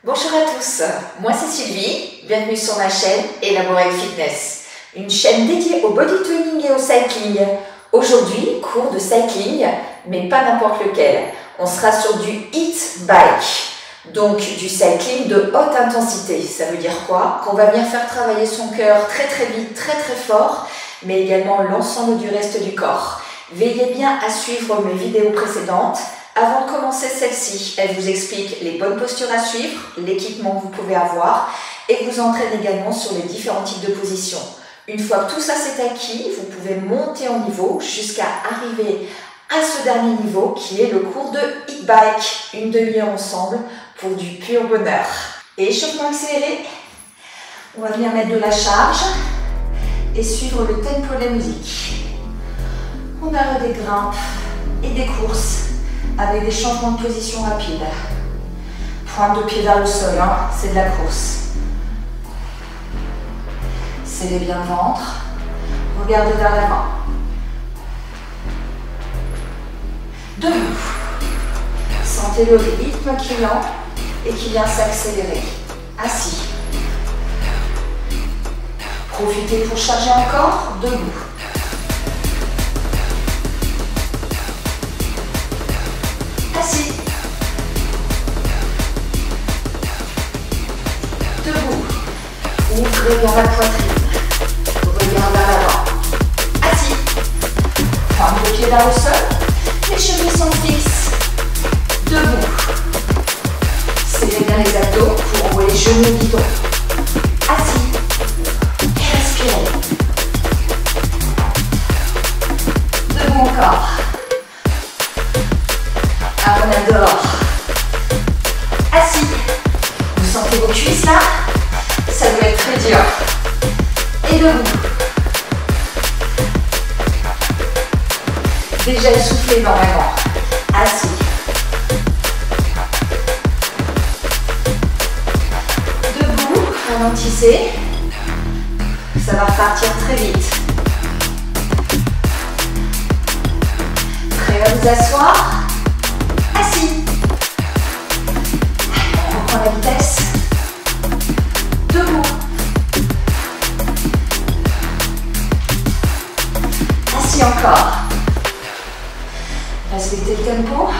Bonjour à tous, moi c'est Sylvie, bienvenue sur ma chaîne Elaborate Fitness, une chaîne dédiée au body tuning et au cycling. Aujourd'hui, cours de cycling, mais pas n'importe lequel. On sera sur du HIIT bike, donc du cycling de haute intensité. Ça veut dire quoi? Qu'on va venir faire travailler son cœur très vite, très fort, mais également l'ensemble du reste du corps. Veillez bien à suivre mes vidéos précédentes. Avant de commencer celle-ci, elle vous explique les bonnes postures à suivre, l'équipement que vous pouvez avoir et vous entraîne également sur les différents types de positions. Une fois que tout ça c'est acquis, vous pouvez monter en niveau jusqu'à arriver à ce dernier niveau qui est le cours de HIIT bike, une demi-heure ensemble pour du pur bonheur. Et échauffement accéléré, on va venir mettre de la charge et suivre le tempo de la musique. On a des grimpes et des courses avec des changements de position rapides. Pointe de pied vers le sol, hein, c'est de la course. Serrez bien le ventre, regardez vers l'avant. Debout. Sentez le rythme qui lent et qui vient s'accélérer. Assis. Profitez pour charger encore, debout. Assis. Debout. Ouvrez bien la poitrine. Regardez vers l'avant. Assis. Pointe de pied vers le sol. Les chevilles sont fixes. Debout. Serrez bien les abdos pour envoyer les genoux au guidon. Assis. Et respirez. Debout encore. On adore. Assis. Vous sentez vos cuisses là? Ça doit être très dur. Et debout. Déjà essoufflé normalement. Assis. Debout, ralentissez. Ça va repartir très vite. Prêt à vous asseoir? Assis. On reprend la vitesse. Debout. Assis encore. Respectez le tempo.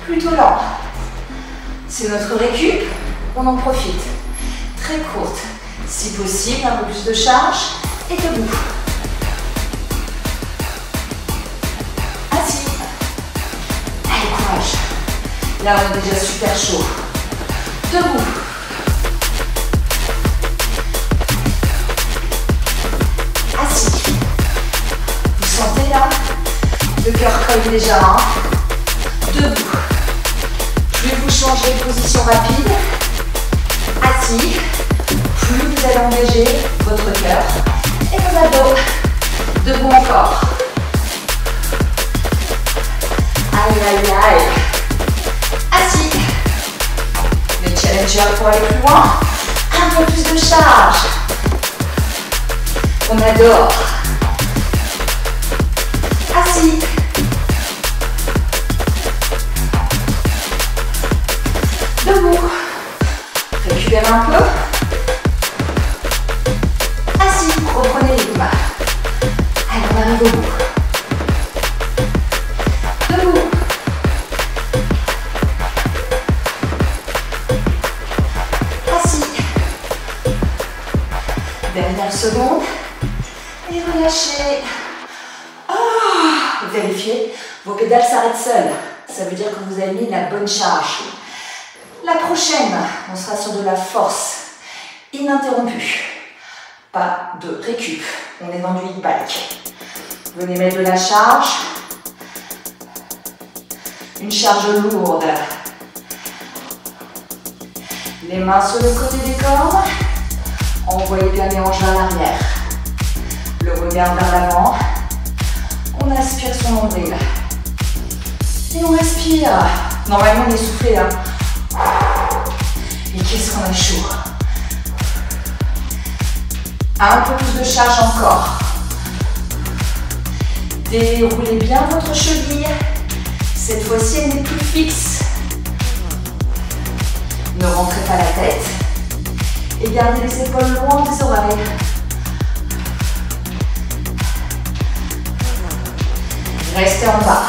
Plutôt lent. C'est notre récup. On en profite. Très courte. Si possible, un peu plus de charge. Et debout. Assis. Allez, courage. Là, on est déjà super chaud. Debout. Assis. Vous sentez là? Le cœur colle déjà. Hein? Debout. Plus vous changez de position rapide, assis, plus vous allez engager votre cœur et vos abdos. Debout encore. Aïe. Assis. Le challenger pour aller plus loin. Un peu plus de charge. On adore. Assis. Debout. Récupérez un peu. Assis. Reprenez le rythme. Allez, on arrive au bout. Debout. Assis. Dernière seconde. Et relâchez. Vérifiez, vos pédales s'arrêtent seules. Ça veut dire que vous avez mis la bonne charge. La prochaine, on sera sur de la force ininterrompue. Pas de récup. On est dans du HIIT bike. Venez mettre de la charge. Une charge lourde. Les mains sur le côté des corps. Envoyez bien les hanches vers l'arrière. Le regard vers l'avant. On aspire son nombril. Et on respire. Normalement, on est essoufflé là. Et qu'est-ce qu'on a chaud. Un peu plus de charge encore. Déroulez bien votre cheville. Cette fois-ci, elle n'est plus fixe. Ne rentrez pas la tête. Et gardez les épaules loin des oreilles. Restez en bas.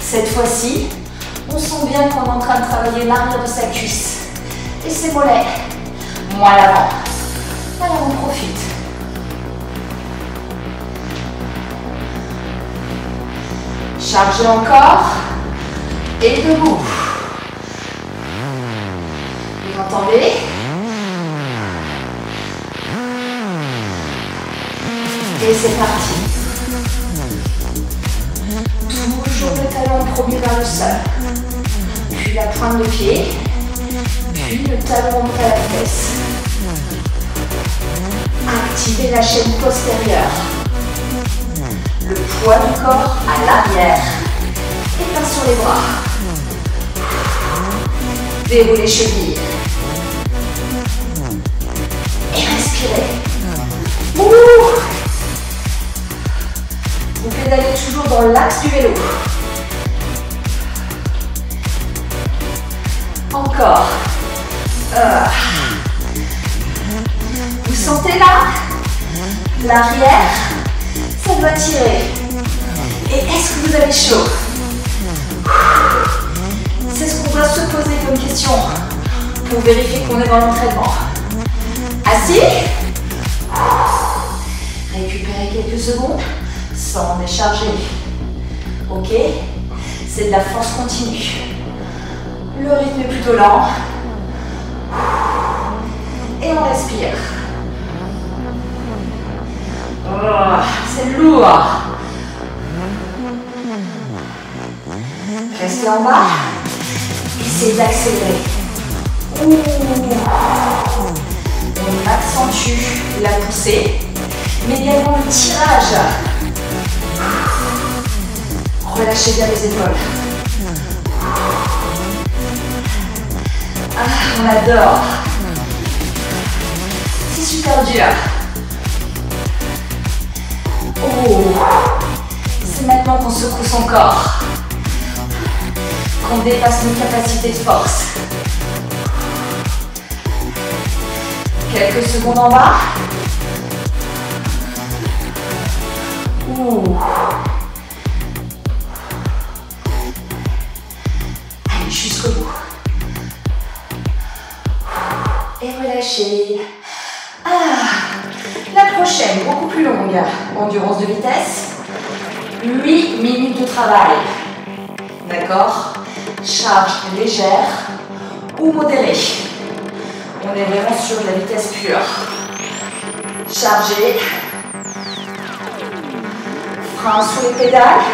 Cette fois-ci, on sent bien qu'on est en train de travailler l'arrière de sa cuisse. Et ses mollets. Moins l'avant. Alors on profite. Chargez encore. Et debout. Vous entendez? Et c'est parti. Toujours le talon premier vers le sol. Puis la pointe de pied. Puis le talon monte à la fesse. Activez la chaîne postérieure. Le poids du corps à l'arrière. Et pas sur les bras. Déroulez les chevilles. Et respirez. Ouh. Vous pédalez toujours dans l'axe du vélo. Encore. Vous sentez là? L'arrière, ça doit tirer. Et est-ce que vous avez chaud? C'est ce qu'on doit se poser comme question pour vérifier qu'on est dans l'entraînement. Assis? Récupérez quelques secondes sans décharger. Ok? C'est de la force continue. Le rythme est plutôt lent. Et on respire. Oh, c'est lourd. Restez en bas. Essayez d'accélérer. On accentue la poussée, mais également le tirage. Relâchez bien les épaules. Ah, on adore. C'est super dur. Oh, c'est maintenant qu'on secoue son corps, qu'on dépasse nos capacités de force. Quelques secondes en bas. Ouh. Allez, jusqu'au bout. Et relâchez. La prochaine, beaucoup plus longue. Endurance de vitesse. 8 minutes de travail. D'accord? Charge légère ou modérée. On est vraiment sur de la vitesse pure. Chargez. Frein sous les pédales.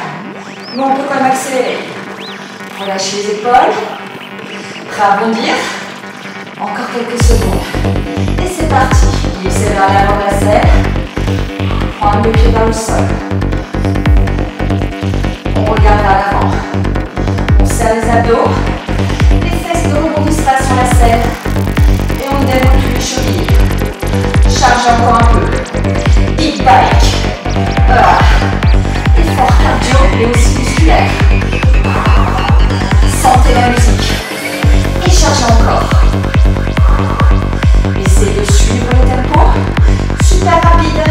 Mais on peut quand même accélérer. Relâchez les épaules. Prêt à rebondir. Encore quelques secondes. Et c'est parti. Glissez vers l'avant de la selle. Pointe le pied vers le sol. On regarde vers l'avant. On serre les abdos. Les fesses ne rebondissent pas sur la selle. Et on déroule tous les chevilles. Chargez encore un peu. Big bike. Effort cardio et aussi musculaire. Sentez la musique. Et chargez encore. Essayez de suivre le tempo. Super rapide.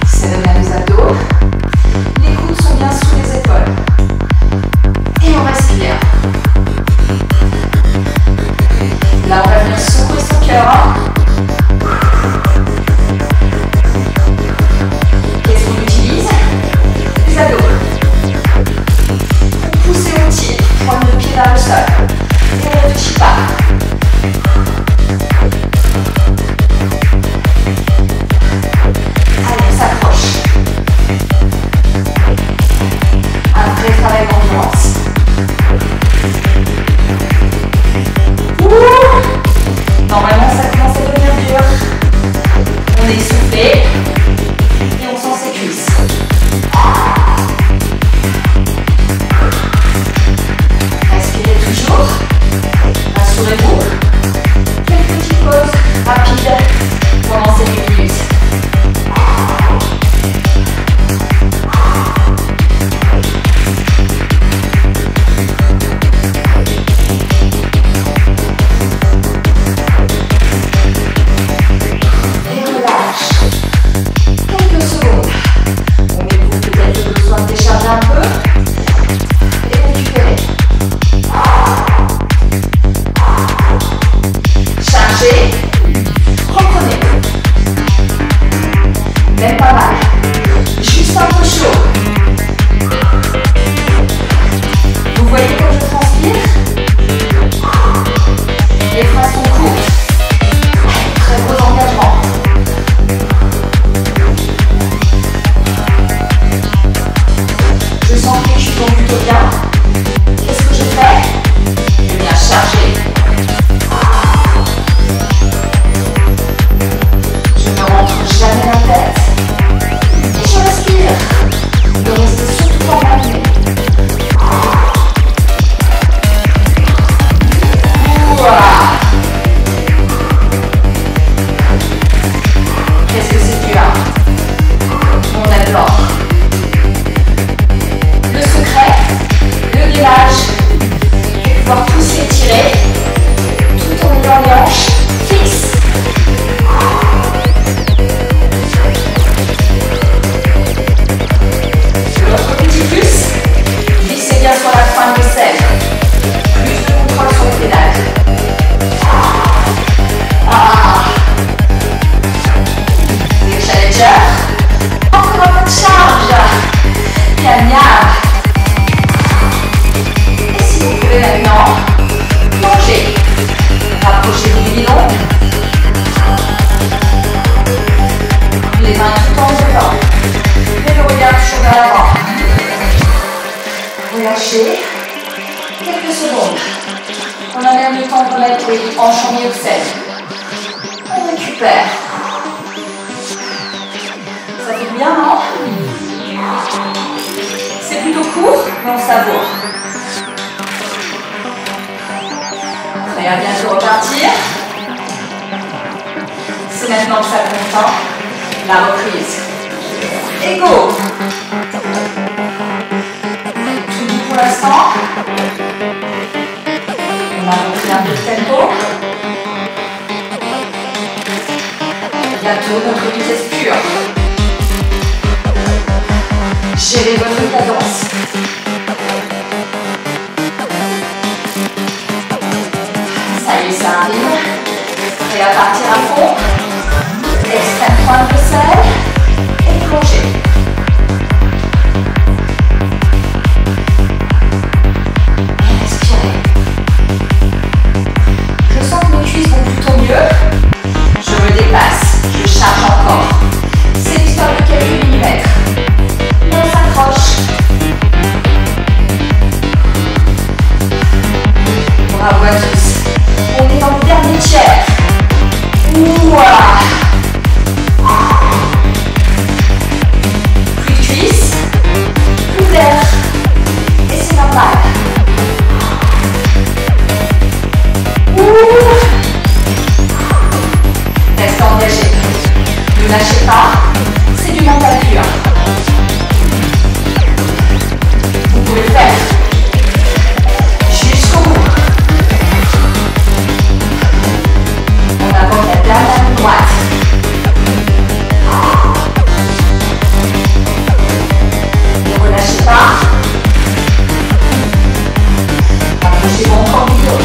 Serrez bien les abdos. Les coudes sont bien sous les épaules. Et on respire. Là, on va venir secouer son cœur. Qu'est-ce qu'on utilise? Les abdos. Expirez, tout en ayant les hanches fixes. De l'autre petit plus, glissez bien sur la pointe de selle. Plus de contrôle sur les pédales. Les challengers. Encore un peu de charge. Miam miam. Et si vous pouvez maintenant, plongez. Rapprochez-vous du bidon. Les mains tout en devant. Et le regard toujours vers l'avant. Relâchez. Quelques secondes. On a même le temps de remettre les hanches en mieux-selle. On récupère. Ça fait bien, non? C'est plutôt court, mais on savoure. Prêt à bientôt repartir. C'est maintenant que ça compte. La reprise. Et go! Tout doux pour l'instant. On a repris un peu de tempo. Bientôt notre vitesse pure. Gérez votre cadence. Ça y est, ça arrive. Prêt à partir à fond. Extrême pointe de selle. Et plongez. Et respirez. Je sens que mes cuisses vont plutôt mieux. Je me dépasse. Je charge encore. C'est l'histoire de quelques millimètres. Mais on s'accroche. Bravo à tous. On est dans le dernier tiers. Ouah. Plus de cuisses, plus d'air. Et c'est normal. Ouh. Restez engagé. Ne lâchez pas. C'est du mental pur. Vous pouvez le faire. Jusqu'au bout. On avance la dernière droite. Ne relâchez pas. Approchez-vous encore du dos.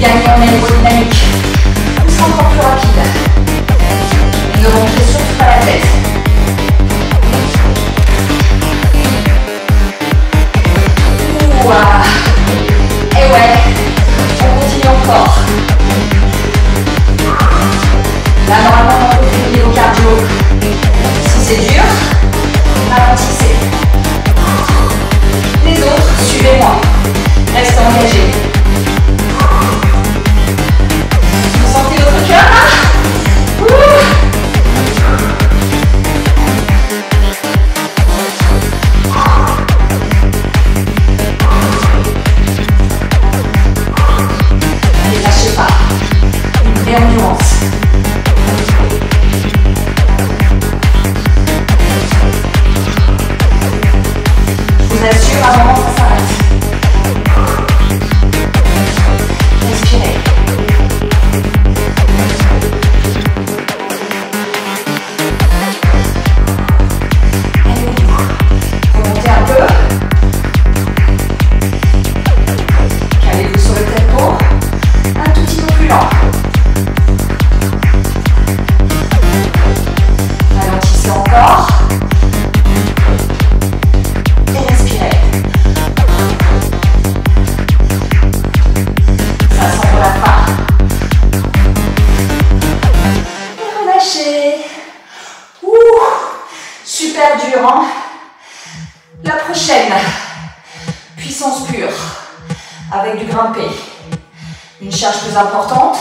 Gagnez en aérodynamique. Pousse encore plus rapide. Ne montez surtout pas la tête. Ouah. Et ouais, on continue encore. Là, normalement, on peut faire au cardio. Si c'est dur, ralentissez. Les autres, suivez-moi. Restez engagés. Vous sentez votre cœur là? Ne lâchez pas. Une belle nuance. Je vous assure, à un moment, ça s'arrête. Respirez. Remontez un peu. Calez-vous sur le tempo. Un tout petit peu plus lent. Ralentissez encore. Et respirez. Ça sent pour la fin. Et relâchez. Ouh, super dur, hein? La prochaine, puissance pure, avec du grimpé. Une charge plus importante,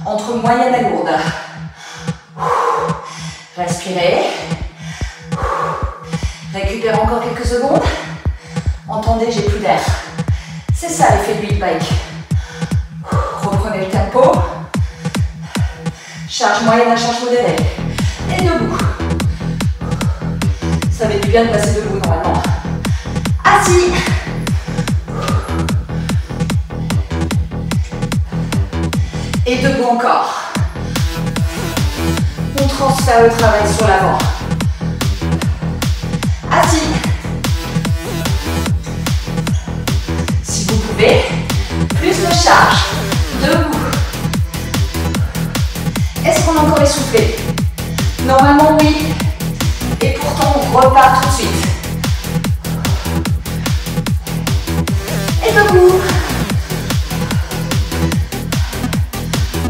entre moyenne et lourde. Respirez. Récupérez encore quelques secondes. Entendez, j'ai plus d'air. C'est ça l'effet du hit bike. Reprenez le tempo. Charge moyenne à charge modérée. Et debout. Ça fait du bien de passer debout normalement. Assis. mon corps. On transfère le travail sur l'avant. Assis. Si vous pouvez, plus de charge. Debout. Est-ce qu'on est encore essoufflé? Normalement, oui. Et pourtant, on repart tout de suite. Et debout.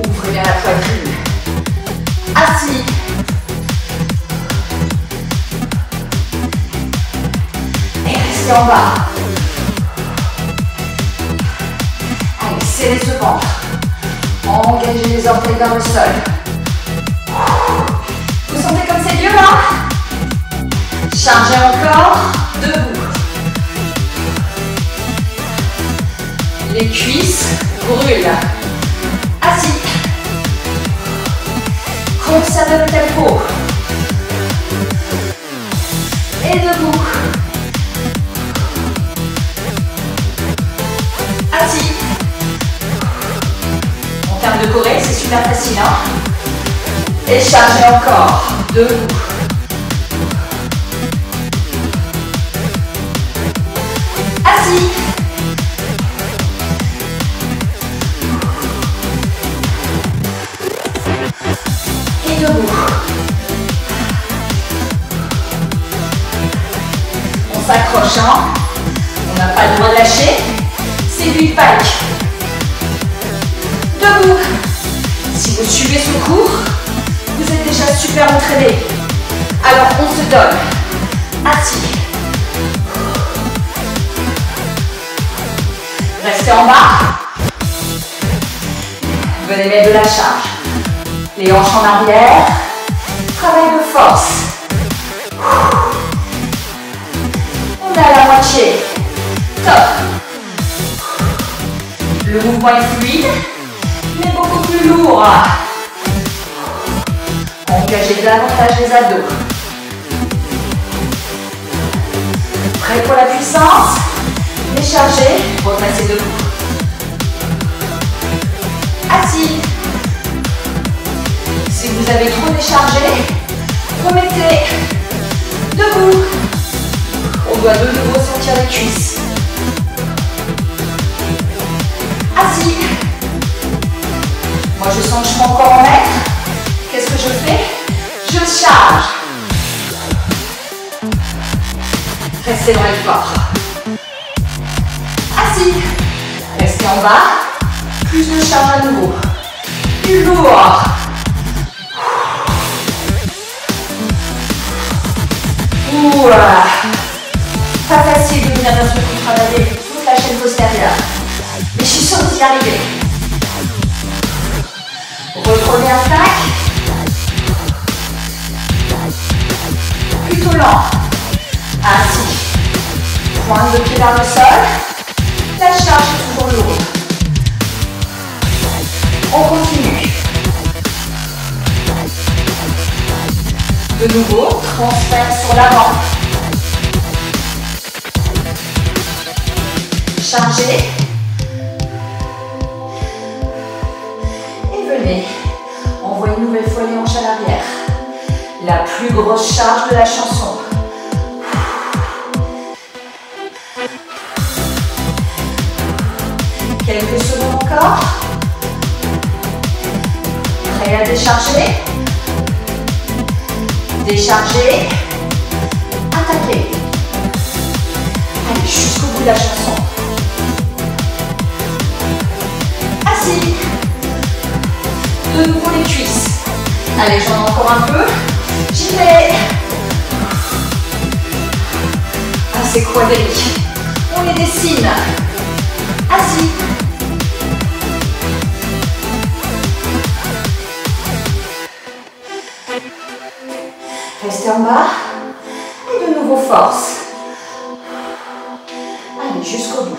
Ouvrez bien la poitrine. Assis. Et restez en bas. Allez, serrez ce ventre. Engagez les orteils dans le sol. Vous sentez comme c'est dur là? Chargez encore. Debout. Les cuisses brûlent. Assis. Conservez le tempo. Et debout. Assis. En termes de Corée, c'est super facile, hein? Et chargez encore. Debout. Assis. Et debout. On s'accroche, hein? On n'a pas le droit de lâcher. C'est du pike. Debout. Si vous suivez ce cours, vous êtes déjà super entraîné. Alors on se donne. Assis. Restez en bas. Venez mettre de la charge. Les hanches en arrière. Travail de force. On est à la moitié. Top. Le mouvement est fluide, mais beaucoup plus lourd. Engagez davantage les abdos. Prêt pour la puissance? Déchargez, repassez debout. Assis. Si vous avez trop déchargé, remettez. Debout. On doit de nouveau sentir les cuisses. Assis. Moi je sens que je peux encore en mettre. Qu'est-ce que je fais? Je charge. Restez dans l'effort. Assis. Restez en bas. Plus de charge à nouveau. Plus lourd. Ouah. Pas facile de venir d'un seul coup travailler toute la chaîne postérieure. Mais je suis sûre que vous y arrivez. Reprenez un sac. Plutôt lent. Assis. Pointe de pied vers le sol. La charge est toujours lourde. On continue. De nouveau, transfert sur l'avant. Chargez. Et venez. Envoyez une nouvelle fois les hanches à l'arrière. La plus grosse charge de la chanson. Quelques secondes encore. Prêt à décharger. Décharger. Attaquer. Allez, jusqu'au bout de la chanson. Assis. De nouveau les cuisses. Allez, j'en ai encore un peu. J'y vais. Ah, c'est quadrique. On les dessine. Assis. Restez en bas. Et de nouveau force. Allez, jusqu'au bout.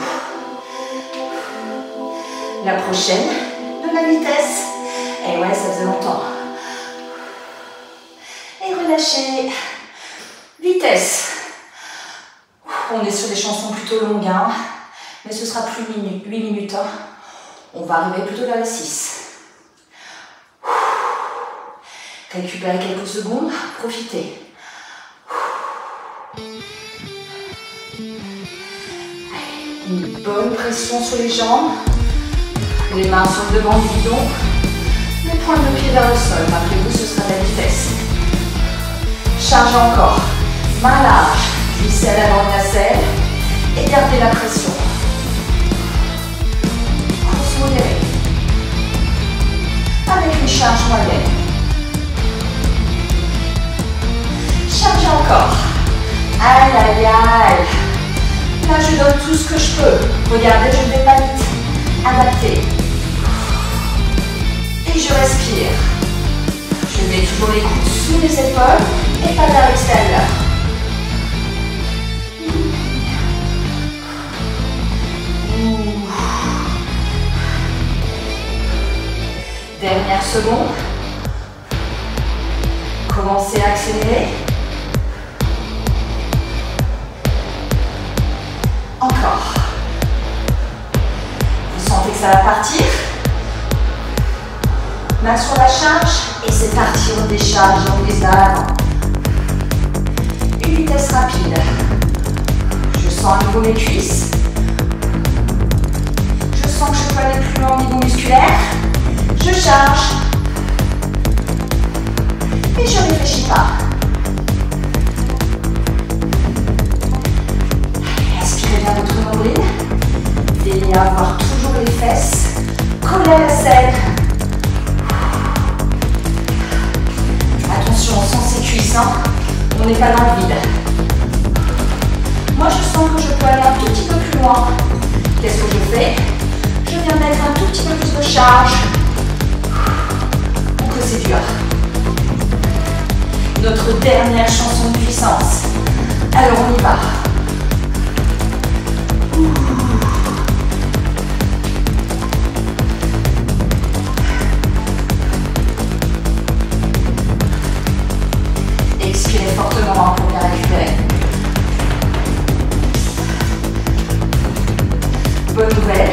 La prochaine, de la vitesse. Et ouais, ça faisait longtemps. Et relâchez. Vitesse. On est sur des chansons plutôt longues, hein, mais ce sera plus 8 minutes. Hein. On va arriver plutôt vers les 6. Récupérez quelques secondes, profitez. Une bonne pression sur les jambes. Les mains sur le devant du bidon. Les pointes de pied vers le sol. Rappelez-vous, ce sera la vitesse. Chargez encore. Main large. Glissez à l'avant de la selle. Et gardez la pression. Course modérée. Avec une charge moyenne. Chargez encore. Aïe, aïe, aïe. Là, je donne tout ce que je peux. Regardez, je ne vais pas vite. Adaptez. Et je respire. Je mets toujours les coudes sous les épaules et pas vers l'extérieur. Dernière seconde. Commencez à accélérer. Encore. Vous sentez que ça va partir. Main sur la charge et c'est parti, on décharge, on glisse à l'avant. Une vitesse rapide. Je sens à nouveau mes cuisses. Je sens que je peux aller plus loin au niveau musculaire. Je charge. Et je ne réfléchis pas. Inspirez bien votre nombril. Veillez à avoir toujours les fesses collées à la selle. Attention, on sent ses cuisses, hein. On n'est pas dans le vide. Moi, je sens que je peux aller un tout petit peu plus loin. Qu'est-ce que je fais? Je viens mettre un tout petit peu plus de charge. Ou que c'est dur. Notre dernière chanson de puissance. Alors, on y va. Expirez fortement pour bien récupérer. Bonne nouvelle.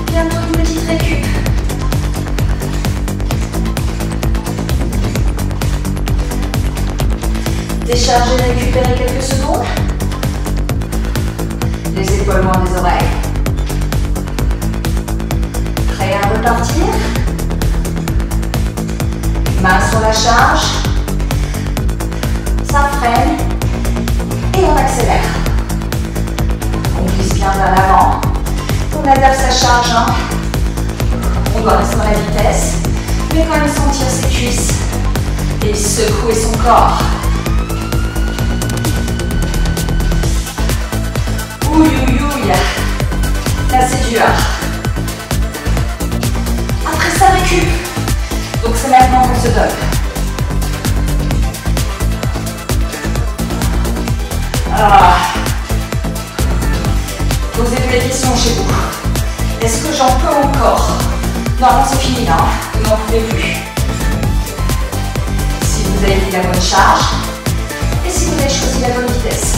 Bientôt une petite récup. Déchargez, récupérez quelques secondes. Les épaules loin des oreilles. Prêt à repartir. Main sur la charge. Ça freine. Et on accélère. On glisse bien vers l'avant. On adapte sa charge. Hein. On doit rester dans la vitesse. Mais quand même sentir ses cuisses. Et secouer son corps. Ouh, là c'est dur. Après ça récup. Donc c'est maintenant qu'on se donne. Ah. Posez-vous la question chez vous. Est-ce que j'en peux encore? Non, c'est fini là. Vous n'en pouvez plus. Si vous avez pris la bonne charge et si vous avez choisi la bonne vitesse.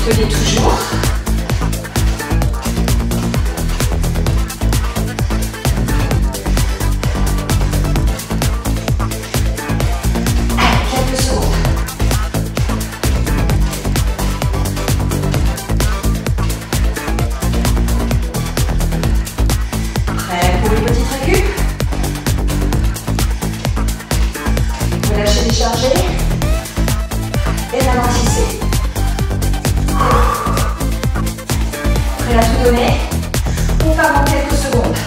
Tenez toujours. Allez, quelques secondes. Prêt pour une petite récup? Relâchez, déchargez. Et ralentissez. Prêt à tout donner? On part dans quelques secondes.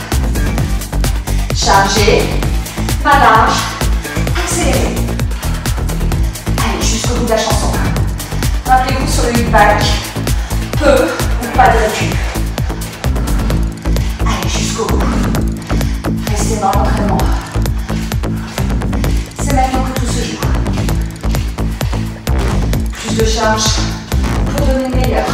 Chargez, main large, accélérez. Allez, jusqu'au bout de la chanson. Rappelez-vous sur le hip back, peu ou pas de récup. Allez, jusqu'au bout. Restez dans l'entraînement. C'est maintenant que tout se joue. Plus de charge pour donner le meilleur.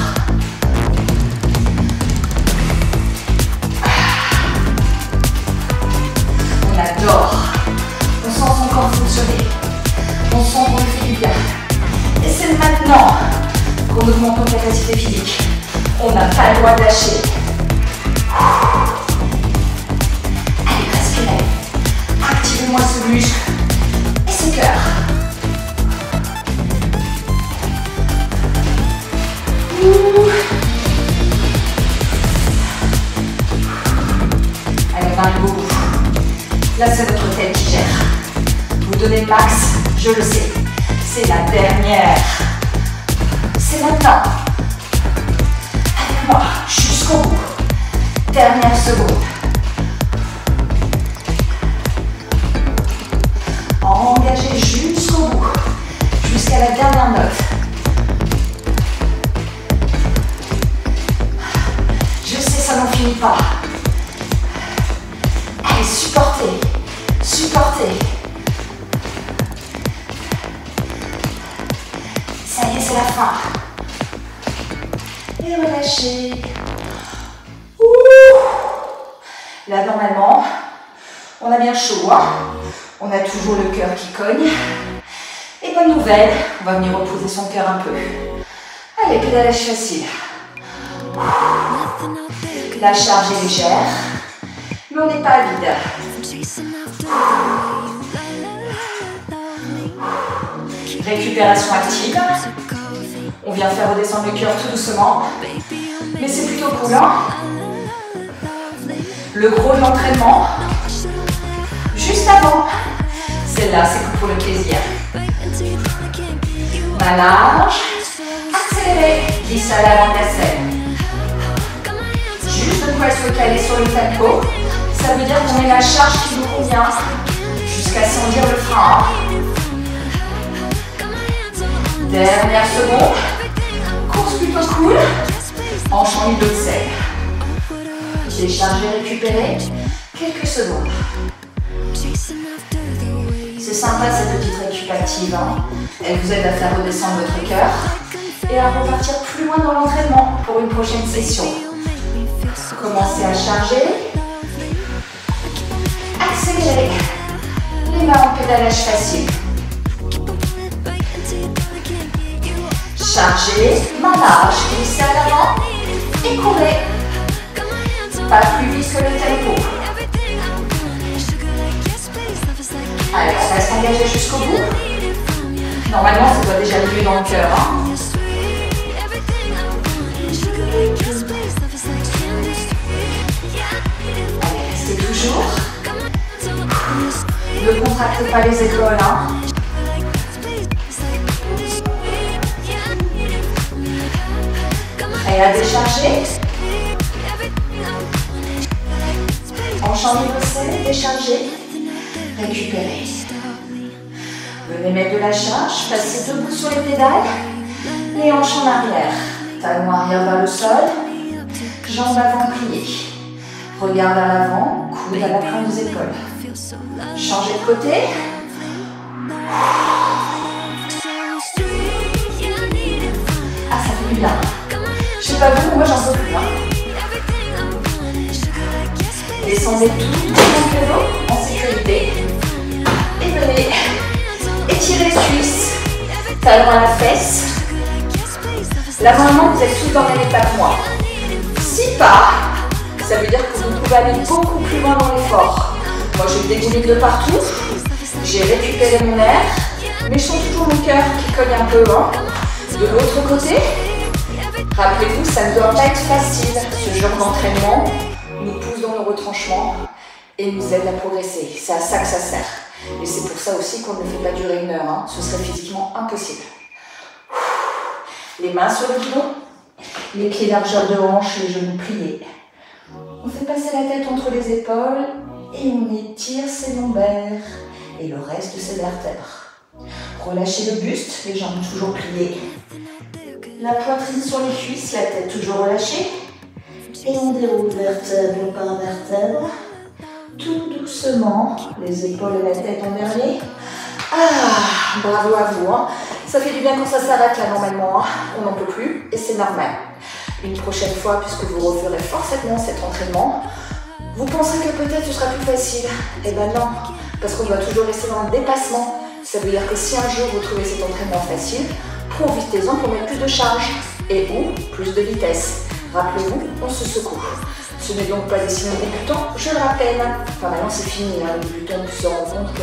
On adore. On sent son corps fonctionner. On sent qu'on lui fait du bien. Et c'est maintenant qu'on augmente nos capacités physiques. On n'a pas le droit de lâcher. Allez, respirez. Excusez-moi ce muscle et ce cœur. Allez, vers le bout. Là, c'est votre tête qui gère. Vous donnez le max, je le sais. C'est la dernière. C'est maintenant. Avec moi, jusqu'au bout. Dernière seconde. Engagez jusqu'au bout. Jusqu'à la dernière note. Je sais, ça n'en finit pas. Allez, supportez. Supportez. Ça y est, c'est la fin. Et relâchez. Ouh. Là, normalement, on a bien chaud. Hein, on a toujours le cœur qui cogne. Et bonne nouvelle, on va venir reposer son cœur un peu. Allez, pédalage facile. La charge est légère, mais on n'est pas à vide. Récupération active. On vient faire redescendre le cœur tout doucement. Mais c'est plutôt cool, hein? Le gros de l'entraînement, juste avant. Celle-là, c'est pour le plaisir. Malage, accéléré, glisse à l'avant de la scène. Juste de quoi se caler sur le tempo. Ça veut dire qu'on met la charge qui nous convient jusqu'à sentir le frein. Dernière seconde. Course plutôt cool. Hanche en libre de selle. Décharger, récupérer. Quelques secondes. C'est sympa cette petite récup active. Hein. Elle vous aide à faire redescendre votre cœur et à repartir plus loin dans l'entraînement pour une prochaine session. Commencez à charger. Accélérez. Les mains en pédalage facile. Chargez, manage, glissez à l'avant et courez. Pas plus vite que le tempo. Allez, on reste engagé jusqu'au bout. Normalement, ça doit déjà vivre dans le cœur. Hein. Allez, restez toujours. Ne contractez pas les épaules. Hein. Prêt à décharger. Hanche en libre de selle, décharger. Récupérez. Venez mettre de la charge, passez debout sur les pédales, les hanches en arrière, talons arrière vers le sol, jambes avant pliées. Regard vers l'avant, coude à la pointe des épaules. Changez de côté. Ah, ça fait du bien. Je sais pas vous, moi j'en peux plus. Hein. Descendez tout dans le vélo en sécurité. Et venez étirer les cuisses, talons à la fesse. Là maintenant, vous êtes tous dans la même étape que moi. 6 pas, ça veut dire que vous pouvez aller beaucoup plus loin dans l'effort. Moi, j'ai dégoulé de partout. J'ai récupéré mon air, mais je sens toujours mon cœur qui cogne un peu. Hein. De l'autre côté, rappelez-vous, ça ne doit pas être facile. Ce genre d'entraînement nous pousse dans le retranchement et nous aide à progresser. C'est à ça que ça sert. Et c'est pour ça aussi qu'on ne fait pas durer 1 heure. Hein. Ce serait physiquement impossible. Les mains sur le guidon, les pieds largeur de hanche, les genoux pliés. On fait passer la tête entre les épaules et on étire ses lombaires et le reste de ses vertèbres. Relâchez le buste, les jambes toujours pliées. La poitrine sur les cuisses, la tête toujours relâchée. Et on déroule vertèbre par vertèbre. Tout doucement, les épaules et la tête en dernier. Ah, bravo à vous. Hein. Ça fait du bien quand ça s'arrête là normalement. Hein. On n'en peut plus et c'est normal. Une prochaine fois, puisque vous referez forcément cet entraînement, vous penserez que peut-être ce sera plus facile. Eh ben non, parce qu'on doit toujours rester dans le dépassement. Ça veut dire que si un jour vous trouvez cet entraînement facile, profitez-en pour mettre plus de charge et ou plus de vitesse. Rappelez-vous, on se secoue. Ce n'est donc pas destiné aux débutants, je le rappelle. Enfin maintenant c'est fini, hein, les débutants se rendent compte que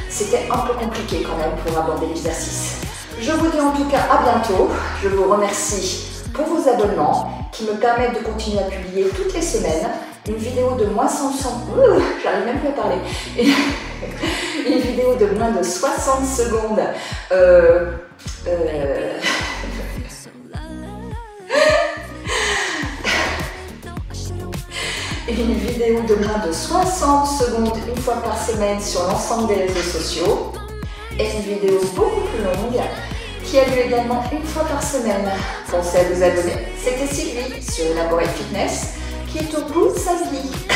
c'était un peu compliqué quand même pour aborder l'exercice. Je vous dis en tout cas à bientôt. Je vous remercie pour vos abonnements qui me permettent de continuer à publier toutes les semaines une vidéo de moins 160... j'arrive même plus à parler. Une vidéo de moins de 60 secondes. Une vidéo de moins de 60 secondes une fois par semaine sur l'ensemble des réseaux sociaux. Et une vidéo beaucoup plus longue qui a lieu également une fois par semaine. Pensez à vous abonner. C'était Sylvie sur Elaborate Fitness qui est au bout de sa vie.